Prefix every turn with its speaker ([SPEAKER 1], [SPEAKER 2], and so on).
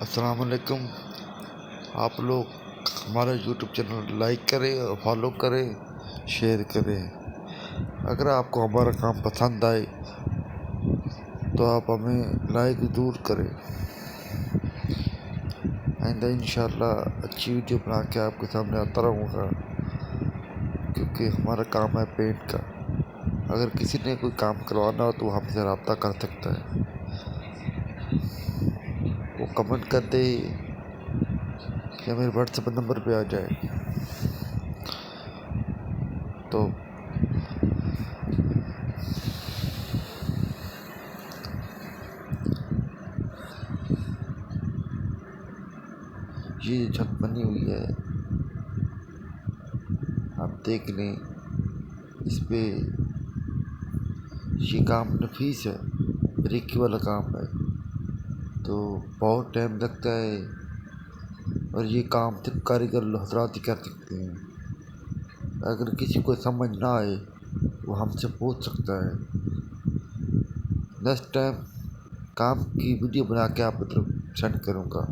[SPEAKER 1] السلام علیکم. آپ لوگ ہمارا یوٹیوب چینل لائک کریں اور فالو کریں، شیئر کریں. اگر آپ کو ہمارا کام پسند آئے تو آپ ہمیں لائک ضرور کریں. آئندہ انشاءاللہ اچھی ویڈیو بنا کے آپ کے سامنے آتا رہوں گا، کیونکہ ہمارا کام ہے پینٹ کا. اگر کسی نے کوئی کام کروانا ہو تو وہ ہم سے رابطہ کر سکتا ہے. وہ کمنٹ کر دے یا میرے واٹس ایپ نمبر پہ آ جائے. تو یہ چھت بنی ہوئی ہے، آپ دیکھ لیں. اس پہ یہ کام نفیس ہے، بریکی والا کام ہے، تو بہت ٹائم لگتا ہے. اور یہ کام صرف کاریگر حضرات ہی کر سکتے ہیں. اگر کسی کو سمجھ نہ آئے وہ ہم سے پوچھ سکتا ہے. نیکسٹ ٹائم کام کی ویڈیو بنا کے آپ کی طرف سینڈ کروں گا.